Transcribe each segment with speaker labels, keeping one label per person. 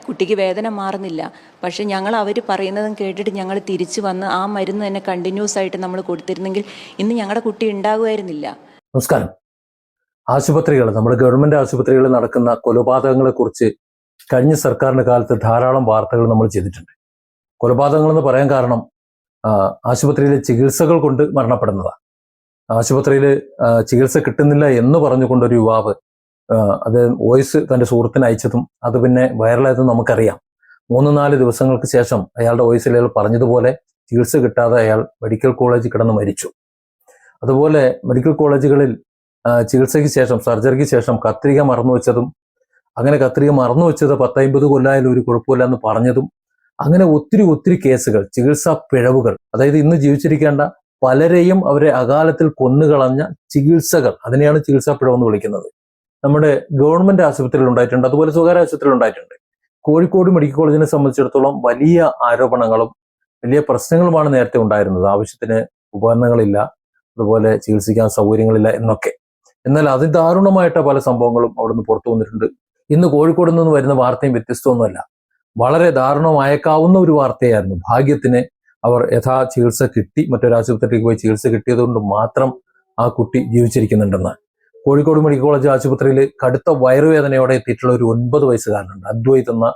Speaker 1: കുട്ടിക്ക് വേദന മാറുന്നില്ല. പക്ഷെ ഞങ്ങൾ അവർ പറയുന്നതും കേട്ടിട്ട് ഞങ്ങൾ തിരിച്ചു വന്ന് ആ മരുന്ന് തന്നെ കണ്ടിന്യൂസ് ആയിട്ട് നമ്മൾ കൊടുത്തിരുന്നെങ്കിൽ ഇന്ന് ഞങ്ങളുടെ കുട്ടി ഉണ്ടാകുമായിരുന്നില്ല.
Speaker 2: നമസ്കാരം. ആശുപത്രികൾ, നമ്മുടെ ഗവൺമെന്റ് ആശുപത്രികളിൽ നടക്കുന്ന കൊലപാതകങ്ങളെ കുറിച്ച് കഴിഞ്ഞ സർക്കാരിന്റെ കാലത്ത് ധാരാളം വാർത്തകൾ നമ്മൾ ചെയ്തിട്ടുണ്ട്. കൊലപാതകങ്ങൾ എന്ന് പറയാൻ കാരണം ആശുപത്രിയിലെ ചികിത്സകൾ കൊണ്ട് മരണപ്പെടുന്നതാണ്. ആശുപത്രിയിൽ ചികിത്സ കിട്ടുന്നില്ല എന്ന് പറഞ്ഞുകൊണ്ടൊരു യുവാവ് അത് വോയിസ് തന്റെ സുഹൃത്തിന് അയച്ചതും അത് പിന്നെ വൈറലായതും നമുക്കറിയാം. 3-4 ദിവസങ്ങൾക്ക് ശേഷം അയാളുടെ വോയിസിൽ അയാൾ പറഞ്ഞതുപോലെ ചികിത്സ കിട്ടാതെ അയാൾ മെഡിക്കൽ കോളേജിൽ കിടന്ന് മരിച്ചു. അതുപോലെ മെഡിക്കൽ കോളേജുകളിൽ ചികിത്സയ്ക്ക് ശേഷം, സർജറിക്ക് ശേഷം കത്രിക മറന്നു വെച്ചതും, അങ്ങനെ കത്രിക മറന്നു വെച്ചത് 10-50 കൊല്ലമായാലും ഒരു കുഴപ്പമില്ല എന്ന് പറഞ്ഞതും, അങ്ങനെ ഒത്തിരി കേസുകൾ, ചികിത്സാ പിഴവുകൾ, അതായത് ഇന്ന് ജീവിച്ചിരിക്കേണ്ട പലരെയും അവരെ അകാലത്തിൽ കൊന്നുകളഞ്ഞ ചികിത്സകൾ, അതിനെയാണ് ചികിത്സാ പിഴവെന്ന് വിളിക്കുന്നത്. നമ്മുടെ ഗവൺമെന്റ് ആശുപത്രിയിൽ ഉണ്ടായിട്ടുണ്ട്, അതുപോലെ സ്വകാര്യ ആശുപത്രിയിൽ ഉണ്ടായിട്ടുണ്ട്. കോഴിക്കോട് മെഡിക്കൽ കോളേജിനെ സംബന്ധിച്ചിടത്തോളം വലിയ ആരോപണങ്ങളും വലിയ പ്രശ്നങ്ങളുമാണ് നേരത്തെ ഉണ്ടായിരുന്നത്. ആവശ്യത്തിന് ഉപകരണങ്ങളില്ല, അതുപോലെ ചികിത്സിക്കാൻ സൗകര്യങ്ങളില്ല എന്നൊക്കെ. എന്നാൽ അതിദാരുണമായിട്ട് പല സംഭവങ്ങളും അവിടുന്ന് പുറത്തു വന്നിട്ടുണ്ട്. ഇന്ന് കോഴിക്കോട് നിന്ന് വരുന്ന വാർത്തയും വ്യത്യസ്തമൊന്നുമല്ല. വളരെ ദാരുണമായേക്കാവുന്ന ഒരു വാർത്തയായിരുന്നു. ഭാഗ്യത്തിന് അവർ ചികിത്സ കിട്ടി, മറ്റൊരാശുപത്രിയിലേക്ക് പോയി ചികിത്സ കിട്ടിയതുകൊണ്ട് മാത്രം ആ കുട്ടി ജീവിച്ചിരിക്കുന്നുണ്ടെന്ന്. കോഴിക്കോട് മെഡിക്കൽ കോളേജ് ആശുപത്രിയിൽ കടുത്ത വയറുവേദനയോടെ എത്തിയിട്ടുള്ള ഒരു 9 വയസ്സുകാരനുണ്ട്, അദ്വൈത് എന്ന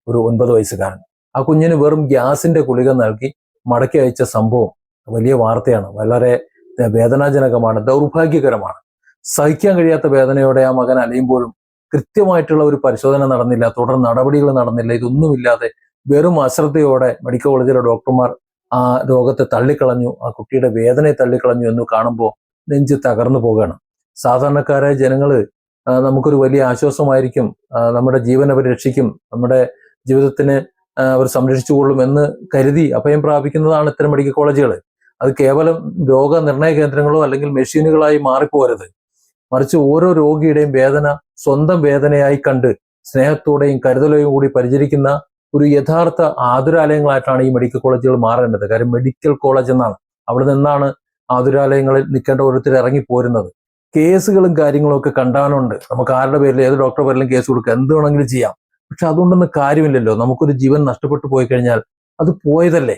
Speaker 2: ഒരു 9 വയസ്സുകാരൻ. ആ കുഞ്ഞിന് വെറും ഗ്യാസിന്റെ ഗുളിക നൽകി മടക്കി അയച്ച സംഭവം വലിയ വാർത്തയാണ്. വളരെ വേദനാജനകമാണ്, ദൗർഭാഗ്യകരമാണ്. സഹിക്കാൻ കഴിയാത്ത വേദനയോടെ ആ മകൻ അലയുമ്പോഴും കൃത്യമായിട്ടുള്ള ഒരു പരിശോധന നടന്നില്ല, തുടർ നടപടികൾ നടന്നില്ല. ഇതൊന്നുമില്ലാതെ വെറും അശ്രദ്ധയോടെ മെഡിക്കൽ കോളേജിലെ ഡോക്ടർമാർ ആ രോഗത്തെ തള്ളിക്കളഞ്ഞു, ആ കുട്ടിയുടെ വേദനയെ തള്ളിക്കളഞ്ഞു എന്ന് കാണുമ്പോൾ നെഞ്ച് തകർന്നു പോവുകയാണ്. സാധാരണക്കാരായ ജനങ്ങള് നമുക്കൊരു വലിയ ആശ്വാസമായിരിക്കും, നമ്മുടെ ജീവൻ അവർ രക്ഷിക്കും, നമ്മുടെ ജീവിതത്തിന് അവർ സംരക്ഷിച്ചുകൊള്ളും എന്ന് കരുതി അഭയം പ്രാപിക്കുന്നതാണ് ഇത്തരം മെഡിക്കൽ കോളേജുകൾ. അത് കേവലം രോഗനിർണയ കേന്ദ്രങ്ങളോ അല്ലെങ്കിൽ മെഷീനുകളായി മാറിപ്പോരുത്. മറിച്ച് ഓരോ രോഗിയുടെയും വേദന സ്വന്തം വേദനയായി കണ്ട് സ്നേഹത്തോടെയും കരുതലോയും കൂടി പരിചരിക്കുന്ന ഒരു യഥാർത്ഥ ആതുരാലയങ്ങളായിട്ടാണ് ഈ മെഡിക്കൽ കോളേജുകൾ മാറേണ്ടത്. കാര്യം മെഡിക്കൽ കോളേജ് എന്നാണ്, അവിടെ നിന്നാണ് ആതുരാലയങ്ങളിൽ നിൽക്കേണ്ട ഓരോരുത്തർ ഇറങ്ങി പോരുന്നത്. കേസുകളും കാര്യങ്ങളും ഒക്കെ കണ്ടാനുണ്ട്. നമുക്ക് ആരുടെ പേരിൽ, ഏത് ഡോക്ടറെ പേരിലും കേസ് കൊടുക്കുക, എന്ത് വേണമെങ്കിലും ചെയ്യാം. പക്ഷെ അതുകൊണ്ടൊന്നും കാര്യമില്ലല്ലോ. നമുക്കൊരു ജീവൻ നഷ്ടപ്പെട്ടു പോയി കഴിഞ്ഞാൽ അത് പോയതല്ലേ.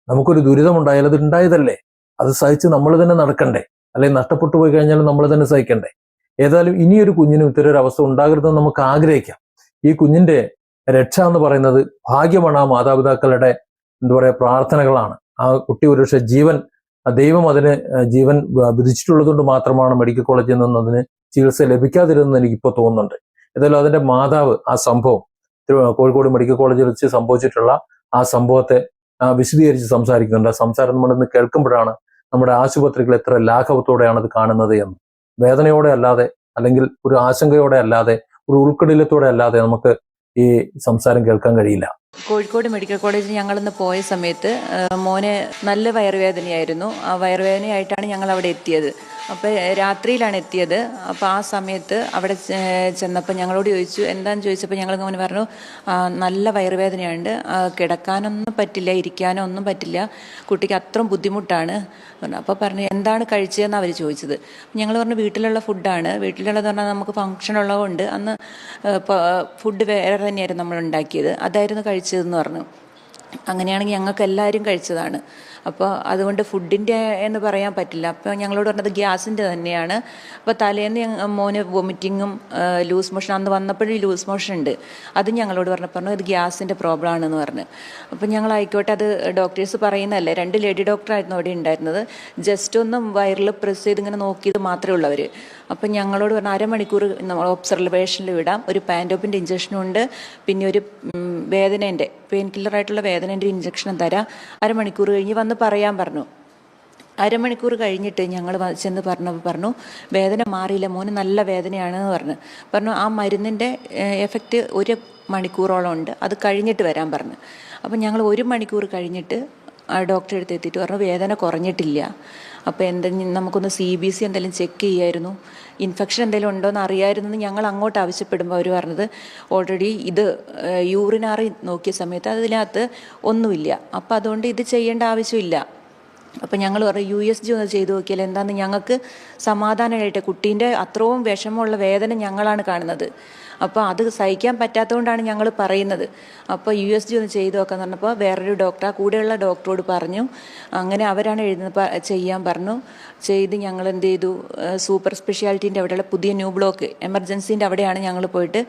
Speaker 2: നമുക്കൊരു ദുരിതം ഉണ്ടായാൽ അത് ഉണ്ടായതല്ലേ. അത് സഹിച്ച് നമ്മൾ തന്നെ നടക്കണ്ടേ, അല്ലെങ്കിൽ നഷ്ടപ്പെട്ടു പോയി കഴിഞ്ഞാൽ നമ്മൾ തന്നെ സഹിക്കണ്ടേ. ഏതായാലും ഇനിയൊരു കുഞ്ഞിനും ഇത്തരം ഒരു അവസ്ഥ ഉണ്ടാകരുതെന്ന് നമുക്ക് ആഗ്രഹിക്കാം. ഈ കുഞ്ഞിന്റെ രക്ഷ എന്ന് പറയുന്നത് ഭാഗ്യമാണ്, ആ മാതാപിതാക്കളുടെ പ്രാർത്ഥനകളാണ്. ആ കുട്ടി ഒരുപക്ഷെ ദൈവം അതിന് ജീവൻ വിധിച്ചിട്ടുള്ളത് കൊണ്ട് മാത്രമാണ് മെഡിക്കൽ കോളേജിൽ നിന്ന് അതിന് ചികിത്സ ലഭിക്കാതിരുന്നെന്ന് എനിക്കിപ്പോൾ തോന്നുന്നുണ്ട്. ഏതായാലും അതിന്റെ മാതാവ് ആ സംഭവം, കോഴിക്കോട് മെഡിക്കൽ കോളേജിൽ വെച്ച് സംഭവിച്ചിട്ടുള്ള ആ സംഭവത്തെ വിശദീകരിച്ച് സംസാരിക്കുന്നുണ്ട്. ആ സംസാരം നമ്മളിന്ന് കേൾക്കുമ്പോഴാണ് നമ്മുടെ ആശുപത്രികൾ എത്ര ലാഘവത്തോടെയാണ് അത് കാണുന്നത് എന്ന്. വേദനയോടെ അല്ലാതെ, അല്ലെങ്കിൽ ഒരു ആശങ്കയോടെ അല്ലാതെ, ഒരു ഉൾക്കടലത്തോടെ അല്ലാതെ നമുക്ക് ഈ സംസാരം കേൾക്കാൻ കഴിയില്ല.
Speaker 1: കോഴിക്കോട് മെഡിക്കൽ കോളേജിൽ ഞങ്ങളിന്ന് പോയ സമയത്ത് മോന് നല്ല വയറുവേദനയായിരുന്നു. ആ വയറുവേദനയായിട്ടാണ് ഞങ്ങൾ അവിടെ എത്തിയത്. അപ്പോൾ രാത്രിയിലാണ് എത്തിയത്. അപ്പോൾ ആ സമയത്ത് അവിടെ ചെന്നപ്പോൾ ഞങ്ങളോട് ചോദിച്ചു, എന്താണെന്ന് ചോദിച്ചപ്പോൾ ഞങ്ങൾ മോന് പറഞ്ഞു, നല്ല വയറുവേദനയുണ്ട്, കിടക്കാനൊന്നും പറ്റില്ല, ഇരിക്കാനോ ഒന്നും പറ്റില്ല, കുട്ടിക്ക് അത്ര ബുദ്ധിമുട്ടാണ്. അപ്പോൾ പറഞ്ഞു എന്താണ് കഴിച്ചതെന്ന് അവർ ചോദിച്ചത്. ഞങ്ങൾ പറഞ്ഞു വീട്ടിലുള്ള ഫുഡാണ്. വീട്ടിലുള്ളതെന്ന് പറഞ്ഞാൽ നമുക്ക് ഫംഗ്ഷൻ ഉള്ളതുകൊണ്ട് അന്ന് ഫുഡ് വേറെ തന്നെയായിരുന്നു നമ്മൾ ഉണ്ടാക്കിയത്, അതായിരുന്നു കഴിച്ചതെന്ന് പറഞ്ഞു. അങ്ങനെയാണെങ്കിൽ ഞങ്ങൾക്ക് എല്ലാവരും കഴിച്ചതാണ്. അപ്പോൾ അതുകൊണ്ട് ഫുഡിൻ്റെ എന്ന് പറയാൻ പറ്റില്ല. അപ്പോൾ ഞങ്ങളോട് പറഞ്ഞത് ഗ്യാസിൻ്റെ തന്നെയാണ്. അപ്പോൾ തലേന്ന് മോന് വൊമിറ്റിങ്ങും ലൂസ് മോഷൻ, അന്ന് വന്നപ്പോഴും ലൂസ് മോഷൻ ഉണ്ട്, അത് ഞങ്ങളോട് പറഞ്ഞു ഇത് ഗ്യാസിൻ്റെ പ്രോബ്ലം ആണെന്ന് പറഞ്ഞു. അപ്പോൾ ഞങ്ങൾ ആയിക്കോട്ടെ, അത് ഡോക്ടേഴ്സ് പറയുന്നതല്ലേ. 2 ലേഡി ഡോക്ടറായിരുന്നു അവിടെ ഉണ്ടായിരുന്നത്. ജസ്റ്റ് ഒന്ന് വയറിൽ പ്രസ് ചെയ്ത് ഇങ്ങനെ നോക്കിയത് മാത്രമേ ഉള്ളൂ അവർ. അപ്പം ഞങ്ങളോട് പറഞ്ഞു അരമണിക്കൂർ നമ്മൾ ഒബ്സർവേഷനിൽ വിടാം, ഒരു പാൻറ്റോപ്പിൻ്റെ ഇഞ്ചക്ഷനും ഉണ്ട്, പിന്നെ ഒരു വേദനേൻ്റെ പെയിൻ കില്ലറായിട്ടുള്ള വേദനേൻ്റെ ഇഞ്ചക്ഷനും തരാം, അരമണിക്കൂർ കഴിഞ്ഞ് വന്ന് പറയാൻ പറഞ്ഞു. അരമണിക്കൂർ കഴിഞ്ഞിട്ട് ഞങ്ങൾ ചെന്ന് പറഞ്ഞു വേദന മാറിയില്ല, മോന് നല്ല വേദനയാണെന്ന് പറഞ്ഞു. ആ മരുന്നിൻ്റെ എഫക്റ്റ് 1 മണിക്കൂറോളം ഉണ്ട്, അത് കഴിഞ്ഞിട്ട് വരാൻ പറഞ്ഞു. അപ്പം ഞങ്ങൾ 1 മണിക്കൂർ കഴിഞ്ഞിട്ട് ആ ഡോക്ടറെ അടുത്ത് എത്തിയിട്ട് പറഞ്ഞു വേദന കുറഞ്ഞിട്ടില്ല. അപ്പോൾ എന്തെങ്കിലും നമുക്കൊന്ന് CBC എന്തെങ്കിലും ചെക്ക് ചെയ്യായിരുന്നു, ഇൻഫെക്ഷൻ എന്തെങ്കിലും ഉണ്ടോ എന്ന് അറിയാമായിരുന്നു. ഞങ്ങൾ അങ്ങോട്ട് ആവശ്യപ്പെടുമ്പോൾ അവർ പറഞ്ഞത് ഓൾറെഡി ഇത് യൂറിനാറി നോക്കിയ സമയത്ത് അതിനകത്ത് ഒന്നുമില്ല, അപ്പോൾ അതുകൊണ്ട് ഇത് ചെയ്യേണ്ട ആവശ്യമില്ല. അപ്പോൾ ഞങ്ങൾ പറയും USG ഒന്ന് ചെയ്ത് നോക്കിയാൽ എന്താണെന്ന് ഞങ്ങൾക്ക് സമാധാനമായിട്ട്, കുട്ടീൻ്റെ അത്രയും വിഷമമുള്ള വേദന ഞങ്ങളാണ് കാണുന്നത്. അപ്പോൾ അത് സഹിക്കാൻ പറ്റാത്തതുകൊണ്ടാണ് ഞങ്ങൾ പറയുന്നത്. അപ്പോൾ USG ഒന്ന് ചെയ്തു നോക്കാന്ന് പറഞ്ഞപ്പോൾ വേറൊരു ഡോക്ടർ, ആ കൂടെയുള്ള ഡോക്ടറോട് പറഞ്ഞു. അങ്ങനെ അവരാണ് ചെയ്യാൻ പറഞ്ഞു. ചെയ്ത് ഞങ്ങൾ എന്ത് ചെയ്തു, സൂപ്പർ സ്പെഷ്യാലിറ്റീൻ്റെ അവിടെയുള്ള പുതിയ ന്യൂ ബ്ലോക്ക് എമർജൻസീൻ്റെ അവിടെയാണ് ഞങ്ങൾ പോയിട്ട്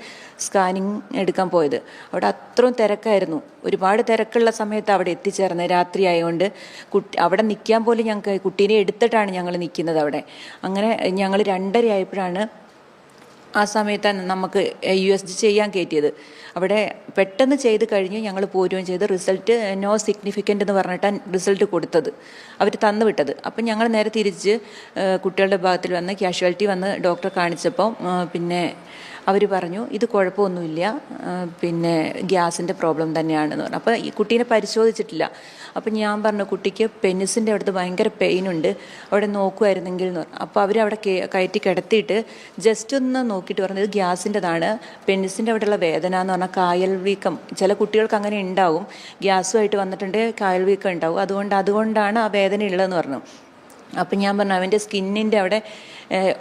Speaker 1: സ്കാനിങ് എടുക്കാൻ പോയത്. അവിടെ അത്രയും തിരക്കായിരുന്നു. ഒരുപാട് തിരക്കുള്ള സമയത്ത് അവിടെ എത്തിച്ചേർന്നത്. രാത്രി ആയതുകൊണ്ട് അവിടെ നിൽക്കാൻ പോലും ഞങ്ങൾക്ക്, കുട്ടീനെ എടുത്തിട്ടാണ് ഞങ്ങൾ നിൽക്കുന്നത് അവിടെ. അങ്ങനെ ഞങ്ങൾ 2:30 ആയപ്പോഴാണ് ആ സമയത്താണ് നമുക്ക് USG ചെയ്യാൻ കയറ്റിയത്. അവിടെ പെട്ടെന്ന് ചെയ്ത് കഴിഞ്ഞ് ഞങ്ങൾ പോരുകയും ചെയ്ത്. റിസൾട്ട് നോ സിഗ്നിഫിക്കൻ്റ് എന്ന് പറഞ്ഞിട്ടാണ് റിസൾട്ട് കൊടുത്തത്, അവർ തന്നു വിട്ടത്. അപ്പം ഞങ്ങൾ നേരെ തിരിച്ച് കുട്ടികളുടെ ഭാഗത്തിൽ വന്ന് കാഷ്വാലിറ്റി വന്ന് ഡോക്ടറെ കാണിച്ചപ്പോൾ പിന്നെ അവർ പറഞ്ഞു ഇത് കുഴപ്പമൊന്നുമില്ല, പിന്നെ ഗ്യാസിൻ്റെ പ്രോബ്ലം തന്നെയാണെന്ന് പറഞ്ഞു. അപ്പോൾ ഈ കുട്ടീനെ പരിശോധിച്ചിട്ടില്ല. അപ്പം ഞാൻ പറഞ്ഞു കുട്ടിക്ക് പെനിസിൻ്റെ അടുത്ത് ഭയങ്കര പെയിനുണ്ട്, അവിടെ നോക്കുമായിരുന്നെങ്കിൽ എന്ന് പറഞ്ഞു. അപ്പോൾ അവരവിടെ കയറ്റി കിടത്തിയിട്ട് ജസ്റ്റ് ഒന്ന് നോക്കിയിട്ട് പറഞ്ഞു ഇത് ഗ്യാസിൻ്റെതാണ്, പെനിസിൻ്റെ അവിടെയുള്ള വേദന എന്ന് പറഞ്ഞാൽ കായൽ വീക്കം. ചില കുട്ടികൾക്ക് അങ്ങനെ ഉണ്ടാവും, ഗ്യാസുമായിട്ട് വന്നിട്ടുണ്ടെങ്കിൽ കായൽ വീക്കം ഉണ്ടാവും, അതുകൊണ്ടാണ് ആ വേദന ഉള്ളതെന്ന് പറഞ്ഞു. അപ്പം ഞാൻ പറഞ്ഞു അവൻ്റെ സ്കിന്നിൻ്റെ അവിടെ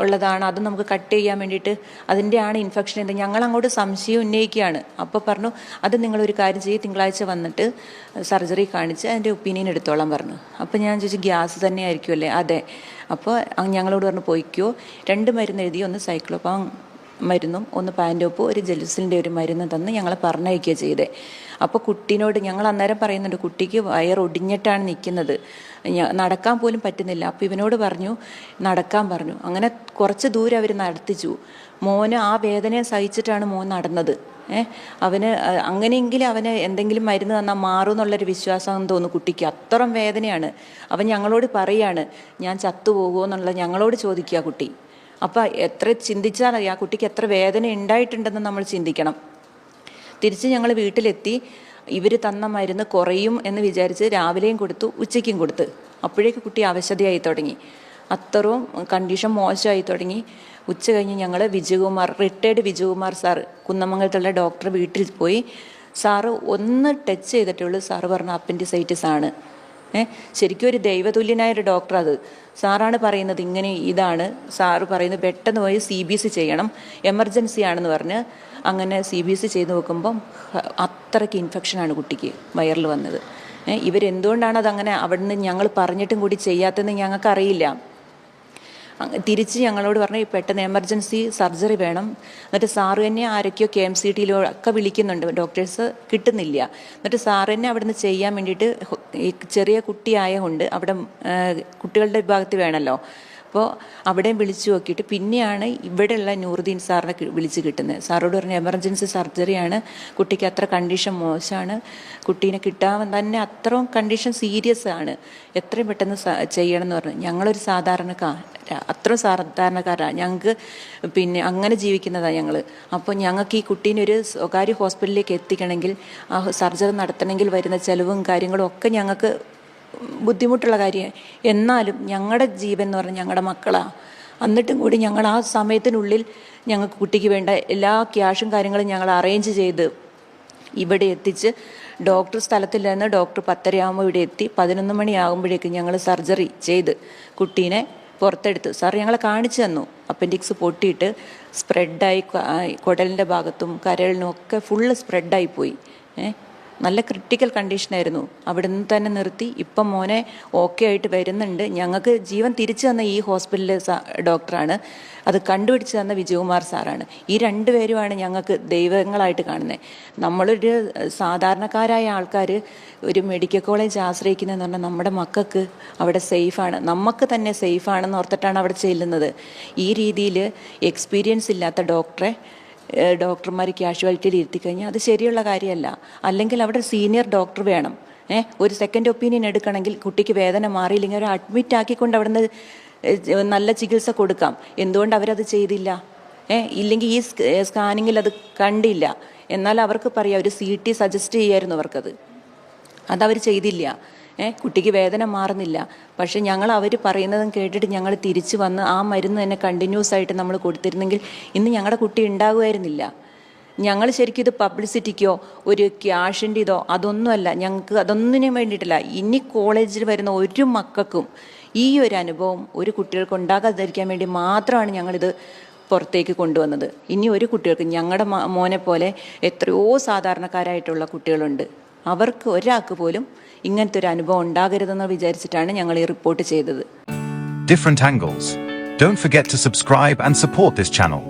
Speaker 1: ഉള്ളതാണ്, അത് നമുക്ക് കട്ട് ചെയ്യാൻ വേണ്ടിയിട്ട് അതിൻ്റെയാണ് ഇൻഫെക്ഷൻ ചെയ്ത് ഞങ്ങൾ അങ്ങോട്ട് സംശയം ഉന്നയിക്കുകയാണ്. അപ്പോൾ പറഞ്ഞു അത് നിങ്ങളൊരു കാര്യം ചെയ്ത് തിങ്കളാഴ്ച വന്നിട്ട് സർജറി കാണിച്ച് അതിൻ്റെ ഒപ്പീനിയൻ എടുത്തോളാൻ പറഞ്ഞു. അപ്പോൾ ഞാൻ ചോദിച്ചു ഗ്യാസ് തന്നെ ആയിരിക്കുമല്ലേ? അതെ. അപ്പോൾ ഞങ്ങളോട് പറഞ്ഞു പോയിക്കോ, 2 മരുന്ന് എഴുതി, ഒന്ന് സൈക്ലോപാം മരുന്നും ഒന്ന് പാൻറ്റോപ്പും ഒരു ജെലുസിലിൻ്റെ ഒരു മരുന്ന് തന്ന് ഞങ്ങളെ പറഞ്ഞയക്കുക ചെയ്തേ. അപ്പോൾ കുട്ടീനോട് ഞങ്ങൾ അന്നേരം പറയുന്നുണ്ട് കുട്ടിക്ക് വയറൊടിഞ്ഞിട്ടാണ് നിൽക്കുന്നത്, നടക്കാൻ പോലും പറ്റുന്നില്ല. അപ്പോൾ ഇവനോട് പറഞ്ഞു നടക്കാൻ പറഞ്ഞു. അങ്ങനെ കുറച്ച് ദൂരം അവർ നടത്തിച്ചു. മോന് ആ വേദനയെ സഹിച്ചിട്ടാണ് മോൻ നടന്നത്. അവന് അങ്ങനെയെങ്കിലും അവന് എന്തെങ്കിലും മരുന്ന് തന്നാൽ മാറും എന്നുള്ളൊരു വിശ്വാസം തോന്നുന്നു കുട്ടിക്ക്. അത്രയും വേദനയാണ്. അവൻ ഞങ്ങളോട് പറയാണ് ഞാൻ ചത്തുപോകുമോ എന്നുള്ളത് ഞങ്ങളോട് ചോദിക്കുക കുട്ടി. അപ്പോൾ എത്ര ചിന്തിച്ചാൽ ആ കുട്ടിക്ക് എത്ര വേദന ഉണ്ടായിട്ടുണ്ടെന്ന് നമ്മൾ ചിന്തിക്കണം. തിരിച്ച് ഞങ്ങൾ വീട്ടിലെത്തി. ഇവർ തന്ന മരുന്ന് കുറയും എന്ന് വിചാരിച്ച് രാവിലെയും കൊടുത്തു, ഉച്ചയ്ക്കും കൊടുത്ത്. അപ്പോഴേക്ക് കുട്ടി അവശതയായി തുടങ്ങി, അത്രയും കണ്ടീഷൻ മോശമായി തുടങ്ങി. ഉച്ച കഴിഞ്ഞ് ഞങ്ങൾ റിട്ടയർഡ് വിജയകുമാർ സാറ്, കുന്നമംഗലത്തുള്ള ഡോക്ടർ വീട്ടിൽ പോയി. സാറ് ഒന്ന് ടച്ച് ചെയ്തിട്ടുള്ളൂ. സാറ് പറഞ്ഞു അപ്പൻഡിസൈറ്റിസ് ആണ്. ശരിക്കും ഒരു ദൈവതുല്യനായൊരു ഡോക്ടർ അത്. സാറാണ് പറയുന്നത് ഇങ്ങനെ ഇതാണ്. സാറ് പറയുന്നത് പെട്ടെന്ന് പോയി CBC ചെയ്യണം, എമർജൻസി ആണെന്ന് പറഞ്ഞ് അങ്ങനെ CBC ചെയ്ത് നോക്കുമ്പം അത്രയ്ക്ക് ഇൻഫെക്ഷനാണ് കുട്ടിക്ക് വയറിൽ വന്നത്. ഇവരെന്തുകൊണ്ടാണ് അതങ്ങനെ അവിടുന്ന് ഞങ്ങൾ പറഞ്ഞിട്ടും കൂടി ചെയ്യാത്തതെന്ന് ഞങ്ങൾക്കറിയില്ല. തിരിച്ച് ഞങ്ങളോട് പറഞ്ഞു പെട്ടെന്ന് എമർജൻസി സർജറി വേണം. എന്നിട്ട് സാറ് തന്നെ ആരൊക്കെയോ KMCTയിലോ ഒക്കെ വിളിക്കുന്നുണ്ട്, ഡോക്ടേഴ്സ് കിട്ടുന്നില്ല. എന്നിട്ട് സാറ് തന്നെ അവിടുന്ന് ചെയ്യാൻ വേണ്ടിയിട്ട് ഈ ചെറിയ കുട്ടിയായതുകൊണ്ട് അവിടെ കുട്ടികളുടെ വിഭാഗത്തിൽ വേണമല്ലോ. അപ്പോൾ അവിടെയും വിളിച്ചു നോക്കിയിട്ട് പിന്നെയാണ് ഇവിടെയുള്ള നൂറുദ്ദീൻ സാറിനെ വിളിച്ച് കിട്ടുന്നത്. സാറോട് പറഞ്ഞു എമർജൻസി സർജറിയാണ്, കുട്ടിക്ക് അത്ര കണ്ടീഷൻ മോശമാണ്, കുട്ടീനെ കിട്ടാൻ തന്നെ അത്രയും കണ്ടീഷൻ സീരിയസ് ആണ്, എത്രയും പെട്ടെന്ന് ചെയ്യണം എന്ന് പറഞ്ഞു. ഞങ്ങളൊരു അത്രയും സാധാരണക്കാരാണ്, ഞങ്ങൾക്ക് പിന്നെ അങ്ങനെ ജീവിക്കുന്നതാണ് ഞങ്ങൾ. അപ്പോൾ ഞങ്ങൾക്ക് ഈ കുട്ടീനെ ഒരു സ്വകാര്യ ഹോസ്പിറ്റലിലേക്ക് എത്തിക്കണമെങ്കിൽ ആ സർജറി നടത്തണമെങ്കിൽ വരുന്ന ചിലവും കാര്യങ്ങളും ഒക്കെ ഞങ്ങൾക്ക് ബുദ്ധിമുട്ടുള്ള കാര്യമാണ്. എന്നാലും ഞങ്ങളുടെ ജീവൻ എന്ന് പറഞ്ഞാൽ ഞങ്ങളുടെ മക്കളാണ്. എന്നിട്ടും കൂടി ഞങ്ങൾ ആ സമയത്തിനുള്ളിൽ ഞങ്ങൾക്ക് കുട്ടിക്ക് വേണ്ട എല്ലാ ക്യാഷും കാര്യങ്ങളും ഞങ്ങൾ അറേഞ്ച് ചെയ്ത് ഇവിടെ എത്തിച്ച് ഡോക്ടർ സ്ഥലത്തിൽ നിന്ന് ഡോക്ടർ 10:30 ആകുമ്പോൾ ഇവിടെ എത്തി. 11 മണിയാകുമ്പോഴേക്കും ഞങ്ങൾ സർജറി ചെയ്ത് കുട്ടീനെ പുറത്തെടുത്തു. സാർ ഞങ്ങളെ കാണിച്ചു തന്നു. അപ്പൻഡിക്സ് പൊട്ടിയിട്ട് സ്പ്രെഡായി കുടലിൻ്റെ ഭാഗത്തും കരളിനും ഒക്കെ ഫുള്ള് സ്പ്രെഡായിപ്പോയി. നല്ല ക്രിട്ടിക്കൽ കണ്ടീഷനായിരുന്നു. അവിടെ നിന്ന് തന്നെ നിർത്തി. ഇപ്പം മോനെ ഓക്കെ ആയിട്ട് വരുന്നുണ്ട്. ഞങ്ങൾക്ക് ജീവൻ തിരിച്ചു തന്ന ഈ ഹോസ്പിറ്റലിലെ ഡോക്ടറാണ്, അത് കണ്ടുപിടിച്ച് തന്ന വിജയകുമാർ സാറാണ്. ഈ 2 പേരുമാണ് ഞങ്ങൾക്ക് ദൈവങ്ങളായിട്ട് കാണുന്നത്. നമ്മളൊരു സാധാരണക്കാരായ ആൾക്കാർ ഒരു മെഡിക്കൽ കോളേജ് ആശ്രയിക്കുന്നതെന്ന് പറഞ്ഞാൽ നമ്മുടെ മക്കൾക്ക് അവിടെ സേഫാണ്, നമുക്ക് തന്നെ സേഫാണെന്ന് ഓർത്തിട്ടാണ് അവിടെ ചെല്ലുന്നത്. ഈ രീതിയിൽ എക്സ്പീരിയൻസ് ഇല്ലാത്ത ഡോക്ടർമാർ കാഷ്വാലിറ്റിയിൽ ഇരുത്തിക്കഴിഞ്ഞാൽ അത് ശരിയുള്ള കാര്യമല്ല. അല്ലെങ്കിൽ അവിടെ സീനിയർ ഡോക്ടർ വേണം. ഒരു സെക്കൻഡ് ഒപ്പീനിയൻ എടുക്കണമെങ്കിൽ കുട്ടിക്ക് വേദന മാറിയില്ലെങ്കിൽ അവർ അഡ്മിറ്റ് ആക്കിക്കൊണ്ട് അവിടെ നിന്ന് നല്ല ചികിത്സ കൊടുക്കാം. എന്തുകൊണ്ട് അവരത് ചെയ്തില്ല? ഇല്ലെങ്കിൽ ഈ സ്കാനിങ്ങിൽ അത് കണ്ടില്ല. എന്നാൽ അവർക്ക് പറയാം, ഒരു CT സജസ്റ്റ് ചെയ്യായിരുന്നു അവർക്കത്. അതവർ ചെയ്തില്ല. കുട്ടിക്ക് വേദന മാറുന്നില്ല. പക്ഷെ ഞങ്ങൾ അവർ പറയുന്നതും കേട്ടിട്ട് ഞങ്ങൾ തിരിച്ചു വന്ന് ആ മരുന്ന് തന്നെ കണ്ടിന്യൂസ് ആയിട്ട് നമ്മൾ കൊടുത്തിരുന്നെങ്കിൽ ഇന്ന് ഞങ്ങളുടെ കുട്ടി ഉണ്ടാകുമായിരുന്നില്ല. ഞങ്ങൾ ശരിക്കും ഇത് പബ്ലിസിറ്റിക്കോ ഒരു ക്യാഷിൻ്റെ ഇതോ അതൊന്നുമല്ല, ഞങ്ങൾക്ക് അതൊന്നിനും വേണ്ടിയിട്ടില്ല. ഇനി കോളേജിൽ വരുന്ന ഒരു മക്കൾക്കും ഈ ഒരു അനുഭവം ഒരു കുട്ടികൾക്ക് ഉണ്ടാകാതിരിക്കാൻ വേണ്ടി മാത്രമാണ് ഞങ്ങളിത് പുറത്തേക്ക് കൊണ്ടുവന്നത്. ഇനി ഒരു കുട്ടികൾക്ക് ഞങ്ങളുടെ മോനെ പോലെ എത്രയോ സാധാരണക്കാരായിട്ടുള്ള കുട്ടികളുണ്ട്. അവർക്ക് ഒരാൾക്ക് പോലും ഇങ്ങനത്തെ ഒരു അനുഭവം ഉണ്ടാകരുതെന്ന് വിചാരിച്ചിട്ടാണ് ഞങ്ങൾ ഈ റിപ്പോർട്ട് ചെയ്തത്.
Speaker 3: Different angles. Don't forget to subscribe and support this channel.